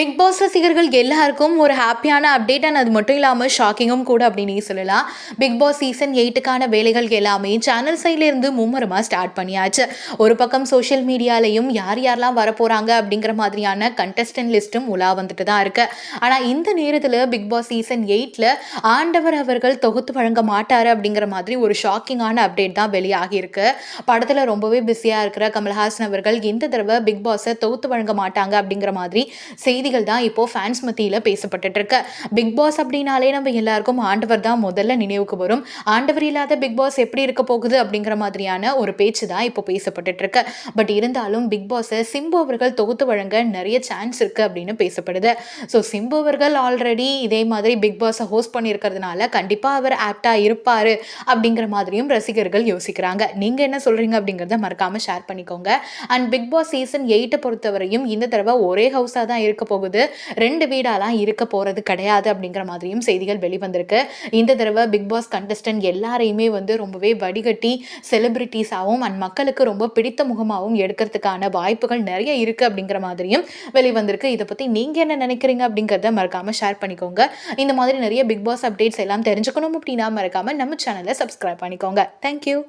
Big pass ரசிகர்கள் எல்லாருக்கும் ஒரு ஹாப்பியான அப்டேட் அண்ட் அது மட்டும் இல்லாமல் ஷாக்கிங்கும் கூட அப்படின்னு சொல்லலாம். பிக் பாஸ் சீசன் 8க்கான வேலைகள் எல்லாமே சேனல் சைட்லேருந்து மும்முரமாக ஸ்டார்ட் பண்ணியாச்சு. ஒரு பக்கம் சோஷியல் மீடியாலையும் யார் யாரெல்லாம் வரப்போகிறாங்க அப்படிங்கிற மாதிரியான கண்டஸ்டன்ட் லிஸ்ட்டும் உலா வந்துட்டு தான் இருக்கு. ஆனால் இந்த நேரத்தில் பிக் பாஸ் சீசன் 8ல் ஆண்டவர் அவர்கள் தொகுத்து வழங்க மாட்டார் அப்படிங்கிற மாதிரி ஒரு ஷாக்கிங்கான அப்டேட் தான் வெளியாகி இருக்கு. படத்தில் ரொம்பவே பிஸியாக இருக்கிற கமல்ஹாசன் அவர்கள் இந்த தடவை பிக் பாஸை தொகுத்து வழங்க மாட்டாங்க அப்படிங்கிற மாதிரி செய்திகள் தான் இப்போ ஃபேன்ஸ் மத்தியில் பேசப்பட்டு இருக்கு. பிக் பாஸ் அப்படின்னாலே நம்ம எல்லாருக்கும் ஆண்டவர் தான் முதல்ல நினைவுக்கு வரும். ஆண்டவர் இல்லாத பிக் பாஸ் எப்படி இருக்க போகுது அப்படிங்கிற மாதிரியான ஒரு பேச்சு தான் இப்போ பேசப்பட்டு இருக்கு. பட் இருந்தாலும் பிக் பாஸை சிம்பு அவர்கள் தொகுத்து வழங்க நிறைய சான்ஸ் இருக்கு அப்படின்னு பேசப்படுது. ஸோ சிம்பு அவர்கள் ஆல்ரெடி இதே மாதிரி பிக் பாஸை ஹோஸ்ட் பண்ணியிருக்கிறதுனால கண்டிப்பாக அவர் ஆப்டா இருப்பாரு அப்படிங்கிற மாதிரியும் ரசிகர்கள் யோசிக்கிறாங்க. நீங்க என்ன சொல்றீங்க அப்படிங்கிறத மறக்காம ஷேர் பண்ணிக்கோங்க. அண்ட் பிக் பாஸ் சீசன் 8 பொறுத்தவரையும் இந்த தடவை ஒரே ஹவுஸாக தான் இருக்க போகுது. 2 வீடாலாம் இருக்க போறது கிடையாது அப்படிங்கிற மாதிரியும் செய்திகள் வெளிவந்திருக்கு. இந்த தடவை பிக் பாஸ் கண்டஸ்டன்ட் எல்லாரையுமே ரொம்பவே வடிகட்டி செலிபிரிட்டிஸாகவும் அண்ட் மக்களுக்கு ரொம்ப பிடித்த முகமாகவும் எடுக்கிறதுக்கான வாய்ப்புகள் நிறைய இருக்கு அப்படிங்கிற மாதிரியும் வெளிவந்திருக்கு. இதை பத்தி நீங்க என்ன நினைக்கிறீங்க அப்படிங்கிறத மறக்காம ஷேர் பண்ணிக்கோங்க. இந்த மாதிரி நிறைய பிக் பாஸ் அப்டேட்ஸ் எல்லாம் தெரிஞ்சுக்கணும் அப்படின்னா மறக்காம நம்ம சேனலை சப்ஸ்கிரைப் பண்ணிக்கோங்க. தேங்க்யூ.